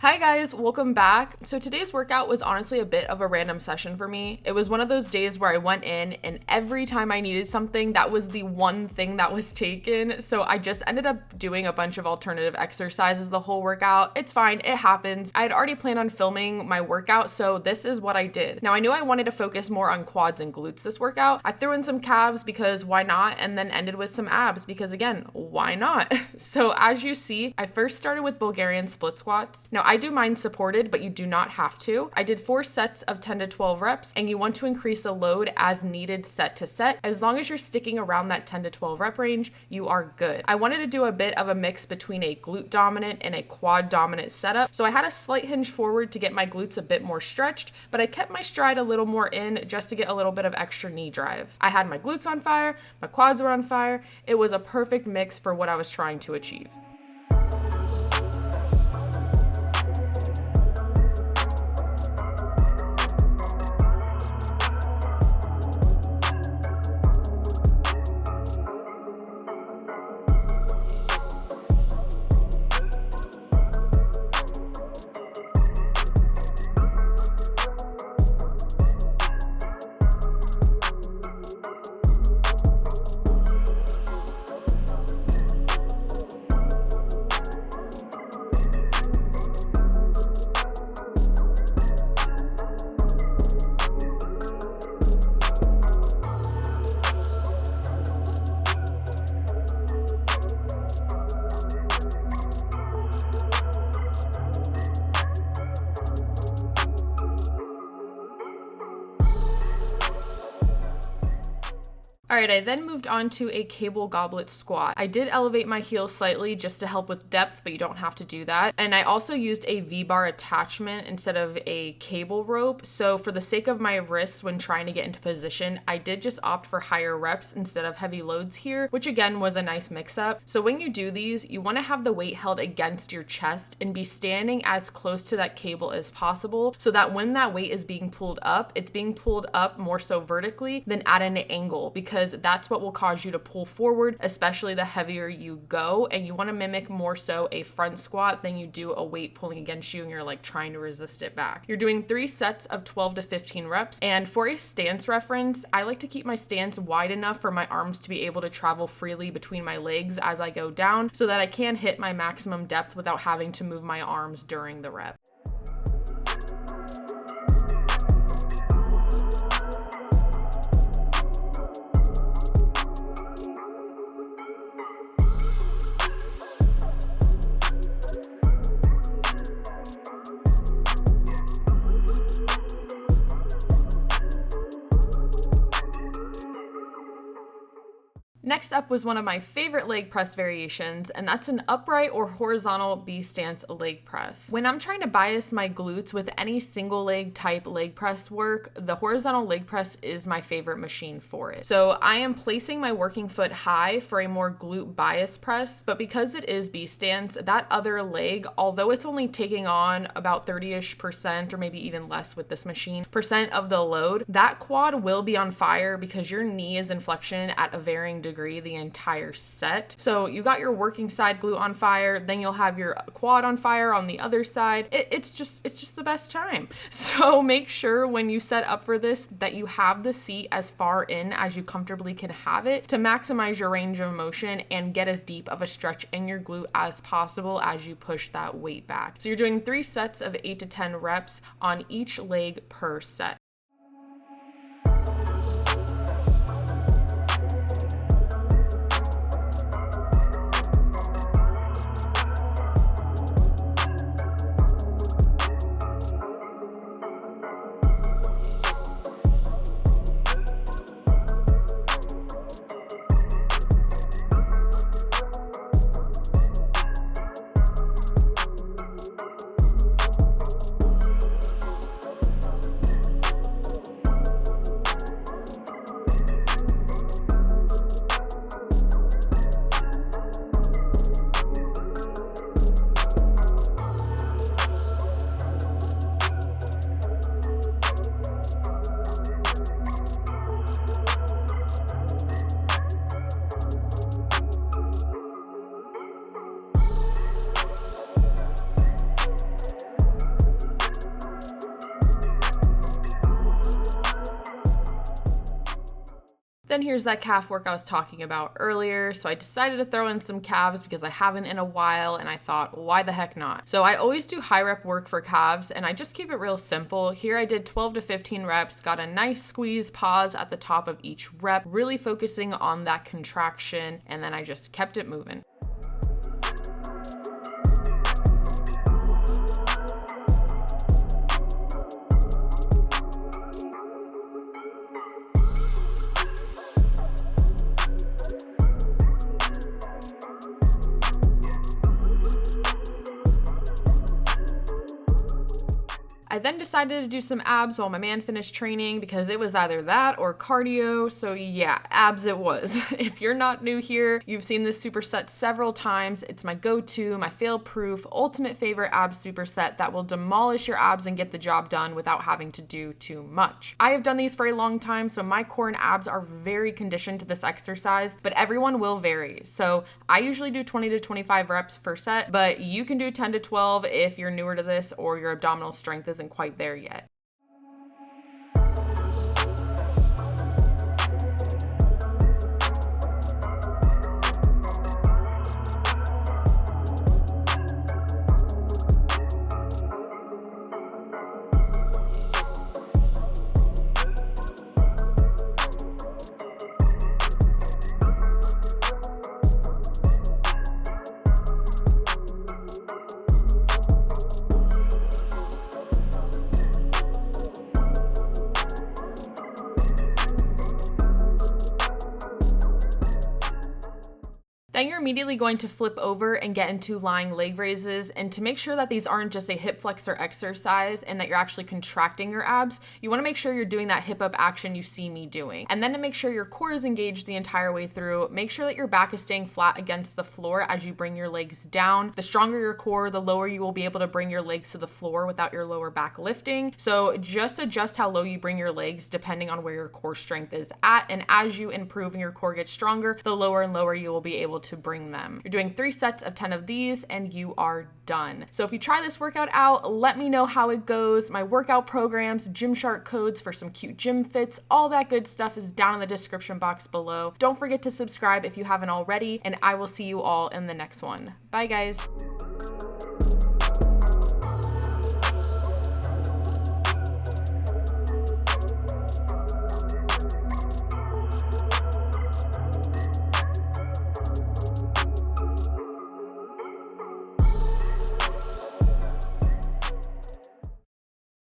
Hi guys, welcome back. So today's workout was honestly a bit of a random session for me. It was one of those days where I went in and every time I needed something, that was the one thing that was taken. So I just ended up doing a bunch of alternative exercises the whole workout. It's fine, it happens. I had already planned on filming my workout, so this is what I did. Now I knew I wanted to focus more on quads and glutes this workout. I threw in some calves because why not? And then ended with some abs because again, why not? So as you see, I first started with Bulgarian split squats. Now I do mine supported, but you do not have to. I did 4 sets of 10 to 12 reps, and you want to increase the load as needed set to set. As long as you're sticking around that 10 to 12 rep range, you are good. I wanted to do a bit of a mix between a glute dominant and a quad dominant setup. So I had a slight hinge forward to get my glutes a bit more stretched, but I kept my stride a little more in just to get a little bit of extra knee drive. I had my glutes on fire, my quads were on fire. It was a perfect mix for what I was trying to achieve. Alright, I then moved on to a cable goblet squat. I did elevate my heels slightly just to help with depth, but you don't have to do that. And I also used a V-bar attachment instead of a cable rope. So for the sake of my wrists when trying to get into position, I did just opt for higher reps instead of heavy loads here, which again was a nice mix-up. So when you do these, you want to have the weight held against your chest and be standing as close to that cable as possible so that when that weight is being pulled up, it's being pulled up more so vertically than at an angle, because that's what will cause you to pull forward, especially the heavier you go. And you want to mimic more so a front squat than you do a weight pulling against you and you're like trying to resist it back. You're doing 3 sets of 12 to 15 reps. And for a stance reference, I like to keep my stance wide enough for my arms to be able to travel freely between my legs as I go down so that I can hit my maximum depth without having to move my arms during the rep. Next up was one of my favorite leg press variations, and that's an upright or horizontal B stance leg press. When I'm trying to bias my glutes with any single leg type leg press work, the horizontal leg press is my favorite machine for it. So I am placing my working foot high for a more glute bias press, but because it is B stance, that other leg, although it's only taking on about 30-ish% or maybe even less with this machine, percent of the load, that quad will be on fire because your knee is in flexion at a varying degree the entire set. So you got your working side glute on fire, then you'll have your quad on fire on the other side. It's just the best time. So make sure when you set up for this that you have the seat as far in as you comfortably can have it to maximize your range of motion and get as deep of a stretch in your glute as possible as you push that weight back. So you're doing 3 sets of 8 to 10 reps on each leg per set. Then here's that calf work I was talking about earlier. So I decided to throw in some calves because I haven't in a while, and I thought, why the heck not? So I always do high rep work for calves, and I just keep it real simple. Here I did 12 to 15 reps, got a nice squeeze pause at the top of each rep, really focusing on that contraction, and then I just kept it moving. I then decided to do some abs while my man finished training because it was either that or cardio. So yeah, abs it was. If you're not new here, you've seen this superset several times. It's my go-to, my fail-proof, ultimate favorite abs superset that will demolish your abs and get the job done without having to do too much. I have done these for a long time, so my core and abs are very conditioned to this exercise, but everyone will vary. So I usually do 20 to 25 reps per set, but you can do 10 to 12 if you're newer to this or your abdominal strength isn't quite there yet. Then you're immediately going to flip over and get into lying leg raises. And to make sure that these aren't just a hip flexor exercise and that you're actually contracting your abs, you want to make sure you're doing that hip up action you see me doing. And then to make sure your core is engaged the entire way through, make sure that your back is staying flat against the floor as you bring your legs down. The stronger your core, the lower you will be able to bring your legs to the floor without your lower back lifting. So just adjust how low you bring your legs depending on where your core strength is at. And as you improve and your core gets stronger, the lower and lower you will be able to bring them. You're doing 3 sets of 10 of these and you are done. So if you try this workout out, let me know how it goes. My workout programs, Gymshark codes for some cute gym fits, all that good stuff is down in the description box below. Don't forget to subscribe if you haven't already, and I will see you all in the next one. Bye guys.